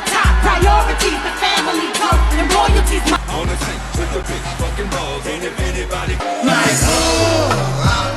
Top priorities, the family, growth, and royalties. On the tank with the big fucking balls. And if anybody I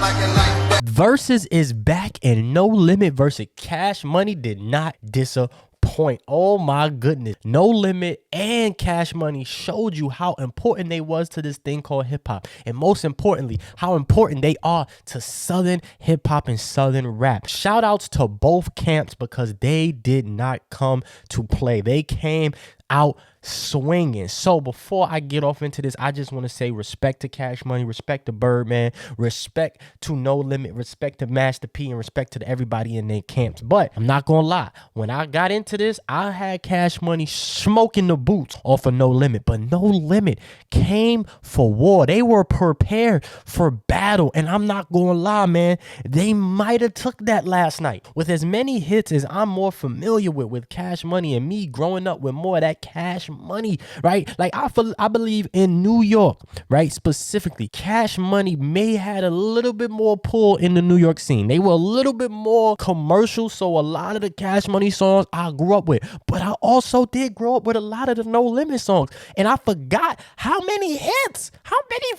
like it like that. Verzuz is back, and No Limit versus Cash Money did not disappoint. Oh my goodness. No Limit and Cash Money showed you how important they was to this thing called hip hop, and most importantly, how important they are to Southern hip hop and Southern rap. Shout outs to both camps because they did not come to play. They came out swinging. So before I get off into this, I just want to say respect to Cash Money, respect to Birdman, respect to No Limit, respect to Master P, and respect to everybody in their camps. But I'm not gonna lie, when I got into this, I had Cash Money smoking the boots off of No Limit, but No Limit came for war. They were prepared for battle, and I'm not gonna lie, man, they might have took that last night. With as many hits as I'm more familiar with Cash Money, and me growing up with more of that Cash Money, right? Like I believe in New York, right? Specifically, Cash Money may had a little bit more pull in the New York scene. They were a little bit more commercial, so a lot of the Cash Money songs I grew up with, but I also did grow up with a lot of the No Limit songs, and I forgot how many hits, how many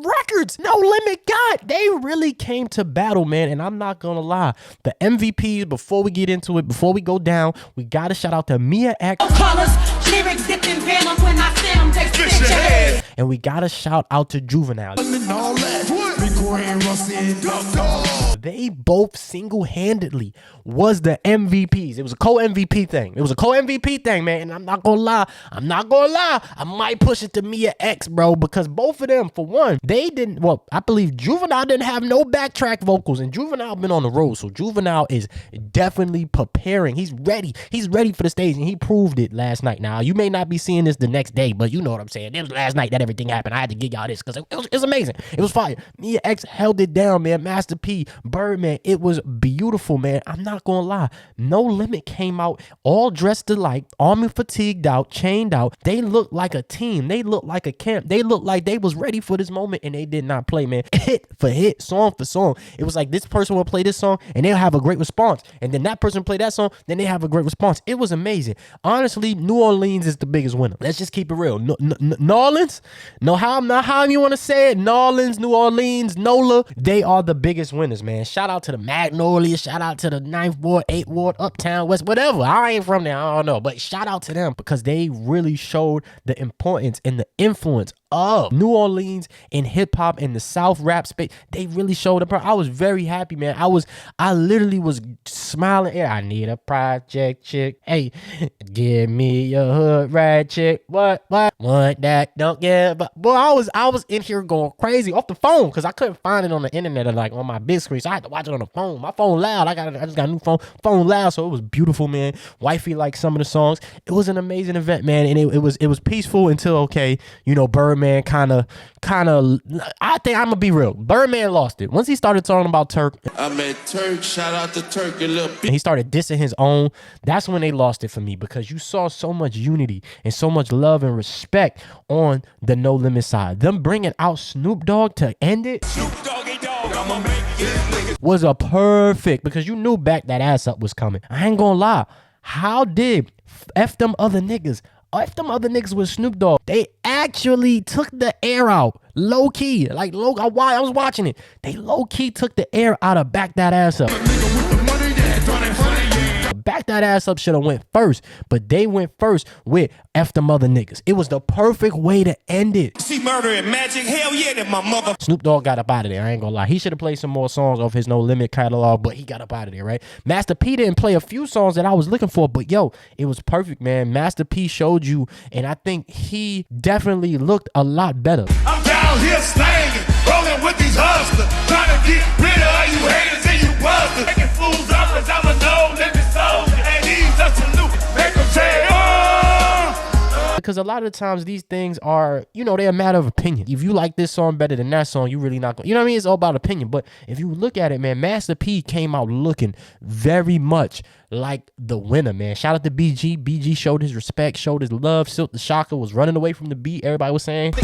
records No Limit got. They really came to battle, man, and I'm not gonna lie, the MVPs, before we get into it, before we go down, we gotta shout out to Mia X. Lyrics dipping venom when I send them, they spit your head. And we gotta shout out to Juvenile. They both single-handedly was the MVPs. It was a co-MVP thing. Man. And I'm not gonna lie. I might push it to Mia X, bro, because both of them, for one, they didn't, well, I believe Juvenile didn't have no backtrack vocals, and Juvenile been on the road, so Juvenile is definitely preparing. He's ready for the stage, and he proved it last night. Now, you may not be seeing this the next day, but you know what I'm saying. It was last night that everything happened. I had to give y'all this because it was amazing. It was fire. Mia X held it down, man. Master P, Birdman, it was beautiful, man. I'm not gonna lie. No Limit came out all dressed alike, army fatigued out, chained out. They looked like a team. They looked like a camp. They looked like they was ready for this moment, and they did not play, man. Hit for hit, song for song. It was like this person will play this song, and they'll have a great response, and then that person play that song, then they have a great response. It was amazing. Honestly, New Orleans is the biggest winner. Let's just keep it real. New Orleans? No, how you want to say it? New Orleans, NOLA. They are the biggest winners, man. Shout out to the Magnolia. Shout out to the 9th Ward, 8th Ward, Uptown, West, whatever. I ain't from there. I don't know. But shout out to them because they really showed the importance and the influence of New Orleans in hip hop and the South rap space. They really showed up. I was very happy, man. I literally was smiling. I need a project chick. Hey, give me a hood rat chick. What? Want that? Don't give up. Boy, I was in here going crazy off the phone because I couldn't find it on the internet or like on my big screen. So I had to watch it on the phone. My phone loud. I just got a new phone loud. So it was beautiful, man. Wifey liked some of the songs. It was an amazing event, man. And it was peaceful until, okay, Birdman kind of, I think I'm gonna be real. Birdman lost it. Once he started talking about Turk. I met Turk, shout out to Turk, a little bit. And he started dissing his own. That's when they lost it for me because you saw so much unity and so much love and respect on the No Limit side. Them bringing out Snoop Dogg to end it. Snoop Doggy Dogg, I'ma make this nigga. Was a perfect because you knew Back That Ass Up was coming. I ain't gonna lie. How did F them other niggas with Snoop Dogg? They actually took the air out. Low key. I was watching it. They low key took the air out of Back That Ass Up. Back That Ass Up should have went first, but they went first with F them other niggas. It was the perfect way to end it. See murder and magic, hell yeah, that my mother. Snoop Dogg got up out of there. I ain't gonna lie. He should have played some more songs off his No Limit catalog, but he got up out of there, right? Master P didn't play a few songs that I was looking for, but yo, it was perfect, man. Master P showed you, and I think he definitely looked a lot better. I'm down here slanging, rolling with these hustlers, trying to get rid of all you haters and you busters. Making fools up cause I'm a No Limit soldier, and these are salute, make them say, oh. Because a lot of the times these things are, they're a matter of opinion. If you like this song better than that song, you really not going to, what I mean? It's all about opinion. But if you look at it, man, Master P came out looking very much like the winner, man. Shout out to BG. BG showed his respect, showed his love. Silk the Shocker was running away from the beat. Everybody was saying,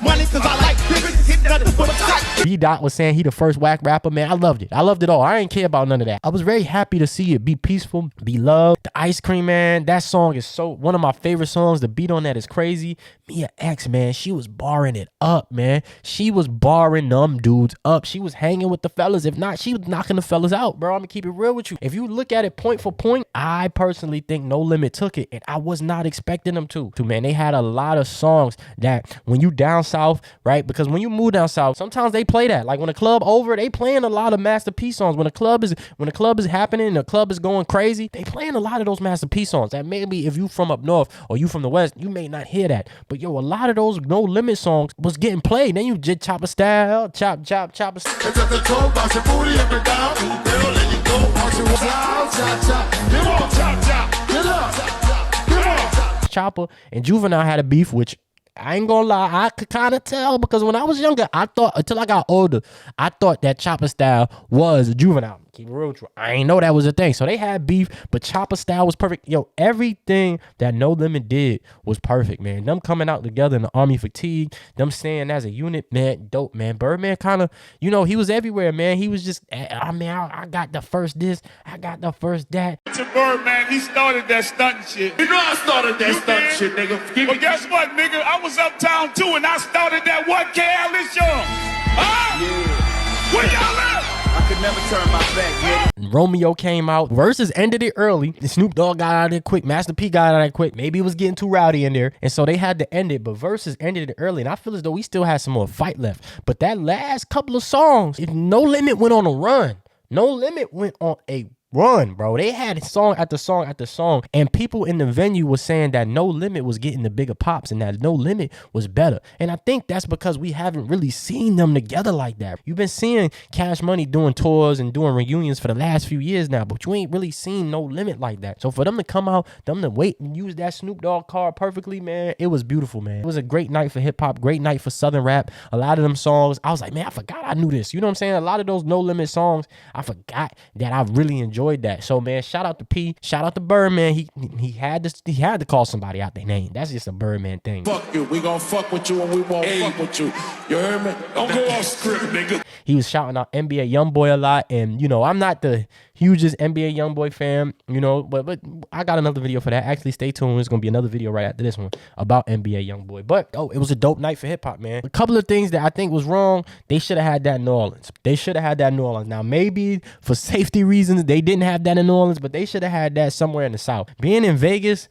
Money cause I like bitches, hit nothing but tight. B-Dot was saying he the first whack rapper, man. I loved it. I loved it all. I ain't care about none of that. I was very happy to see it be peaceful, be loved. The Ice Cream, man, that song is so one of my favorite songs. The beat on that is crazy. Mia X, man, she was barring it up, man. She was barring them dudes up. She was hanging with the fellas. If not, she was knocking the fellas out, bro. I'm gonna keep it real with you. If you look at it point for point, I personally think No Limit took it, and I was not expecting them to. Man, they had a lot of songs that when you down south, right? Because when you move down south, sometimes they play that. Like when the club over, they playing a lot of Master P songs. When the club is happening and the club is going crazy, they playing a lot of those Master P songs. That maybe if you from up north or you from the west, you may not hear that. But yo, a lot of those No Limit songs was getting played. Then you did Chopper Style, chop style. It's at the toe, bounce your booty up and down. Girl, let you go, bounce your chop, chop, chop. Come on, chop, chop. Get up, chop, chop. Come on. Chopper and Juvenile had a beef, which I ain't gonna lie, I could kind of tell because when I was younger, I thought until I got older, I thought that Chopper Style was Juvenile. Keep it real true. I ain't know that was a thing. So they had beef, but Chopper Style was perfect. Yo, everything that No Limit did was perfect, man. Them coming out together in the Army Fatigue, them staying as a unit, man, dope, man. Birdman kind of, you know, he was everywhere, man. He was just, I got the first this, I got the first that. It's a bird, man. He started that stunting shit. You know I started that You stunt did? shit, nigga. Well, guess what, nigga? I was uptown too, and I started that what careless young. Huh? Yeah. Where y'all at? I could never turn my back, nigga. Romeo came out. Versus ended it early. Snoop Dogg got out of there quick. Master P got out of there quick. Maybe it was getting too rowdy in there. And so they had to end it. But Versus ended it early. And I feel as though we still had some more fight left. But that last couple of songs, if No Limit went on a run. No Limit went on a run, bro. They had song after song after song, and people in the venue was saying that No Limit was getting the bigger pops and that No Limit was better. And I think that's because we haven't really seen them together like that. You've been seeing Cash Money doing tours and doing reunions for the last few years now, but you ain't really seen No Limit like that. So for them to come out, them to wait and use that Snoop Dogg card perfectly, man, it was beautiful, man. It was a great night for hip hop, great night for Southern rap. A lot of them songs, I was like, man, I forgot I knew this. You know what I'm saying? A lot of those No Limit songs, I forgot that I really enjoyed that. So man, shout out to P, shout out to Birdman. He had to call somebody out their name. That's just a Birdman thing. Fuck you. We gonna fuck with you and we won't fuck with you. You heard me? Don't go off script, nigga. He was shouting out NBA Youngboy a lot, and you know I'm not the hugest NBA Youngboy fan, you know, but I got another video for that. Actually, stay tuned. There's gonna be another video right after this one about NBA Youngboy. But it was a dope night for hip hop, man. A couple of things that I think was wrong. They should have had that in New Orleans. Now maybe for safety reasons they didn't have that in New Orleans, but they should have had that somewhere in the South. Being in Vegas,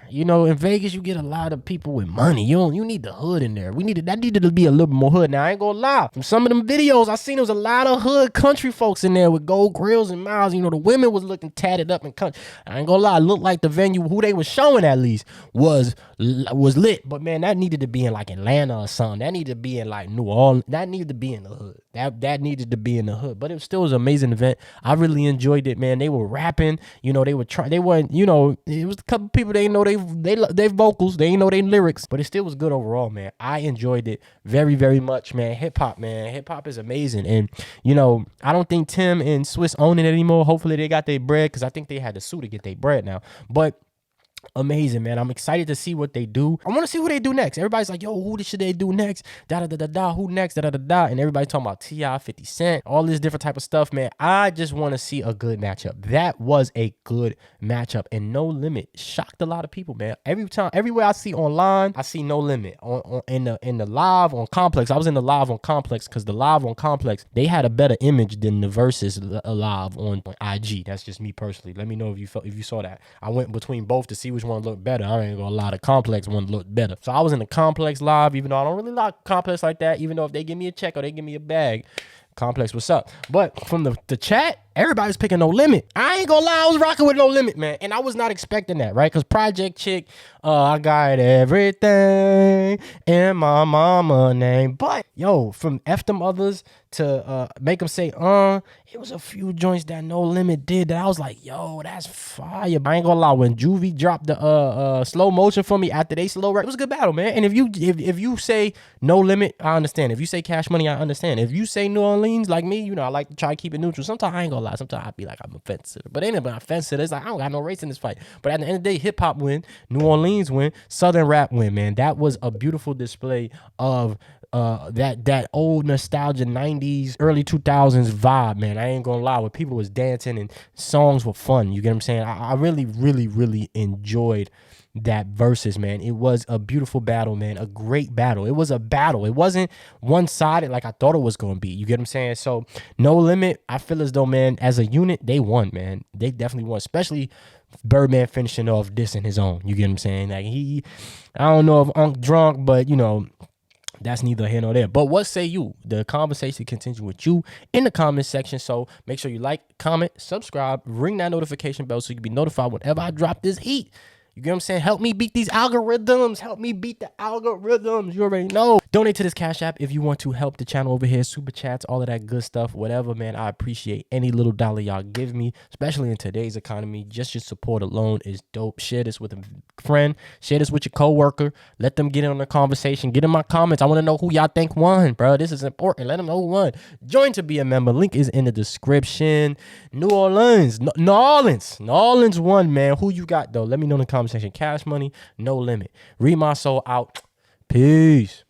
you know, in Vegas you get a lot of people with money. You need the hood in there. That needed to be a little bit more hood. Now I ain't gonna lie. From some of them videos I seen, there was a lot of hood country folks in there with gold grills and miles. You know, the women was looking tatted up and country. I ain't gonna lie. It looked like the venue who they was showing at least was lit. But man, that needed to be in like Atlanta or something. That needed to be in like New Orleans. That needed to be in the hood. That needed to be in the hood. But it still was an amazing event. I really enjoyed it, man. They were rapping. You know, they were trying. They weren't. You know, it was a couple people they didn't know they vocals. They didn't know they lyrics. But it still was good overall, man. I enjoyed it very, very much, man. Hip hop, man. Hip hop is amazing. And you know, I don't think Tim and Swiss own it anymore. Hopefully they got their bread because I think they had to sue to get their bread now. But amazing, man. I'm excited to see what they do. I want to see who they do next. Everybody's like, yo, who should they do next? Who next? And everybody talking about T.I., 50 Cent, all this different type of stuff, man. I just want to see a good matchup. That was a good matchup, and No Limit shocked a lot of people, man. Everywhere I see online, I see No Limit in the live on Complex. I was in the live on Complex because the live on Complex, they had a better image than the Versus live on IG. That's just me personally. Let me know if you saw that. I went between both to see which one looked better. I ain't gonna lie, the Complex one looked better. So I was in the Complex live, even though I don't really like Complex like that, even though if they give me a check or they give me a bag, Complex, what's up? But from the chat, everybody's picking No Limit. I ain't gonna lie, I was rocking with No Limit, man. And I was not expecting that, right? Because Project Chick, I got everything in my mama name. But, yo, from F Them Others to Make Them Say, it was a few joints that No Limit did that I was like, yo, that's fire. I ain't gonna lie, when Juvie dropped the slow motion for me after they slow rap, it was a good battle, man. And if you say No Limit, I understand. If you say Cash Money, I understand. If you say New Orleans, like me, you know, I like to try to keep it neutral. Sometimes I ain't gonna lie. Sometimes I be like, I'm offensive. But ain't about offensive. It's like, I don't got no race in this fight. But at the end of the day, hip hop win, New Orleans win, Southern rap win, man. That was a beautiful display of that old nostalgia 90s, early 2000s vibe, man. I ain't gonna lie, where people was dancing and songs were fun. You get what I'm saying? I really, really, really enjoyed that versus, man. It was a beautiful battle, man. A great battle. It was a battle. It wasn't one-sided like I thought it was gonna be. You get what I'm saying? So No Limit, I feel as though, man, as a unit, they won, man. They definitely won, especially Birdman finishing off dissing his own. You get what I'm saying? Like I don't know if Unc drunk, but you know, that's neither here nor there. But what say you? The conversation continues with you in the comment section. So make sure you like, comment, subscribe, ring that notification bell so you can be notified whenever I drop this heat. You get what I'm saying? Help me beat these algorithms. Help me beat the algorithms. You already know. Donate to this Cash App if you want to help the channel over here. Super chats, all of that good stuff. Whatever, man. I appreciate any little dollar y'all give me, especially in today's economy. Just your support alone is dope. Share this with a friend. Share this with your coworker. Let them get in on the conversation. Get in my comments. I want to know who y'all think won, bro. This is important. Let them know who won. Join to be a member. Link is in the description. New Orleans won, man. Who you got, though? Let me know in the comment section. Cash Money, No Limit. Reed My Soul out. Peace.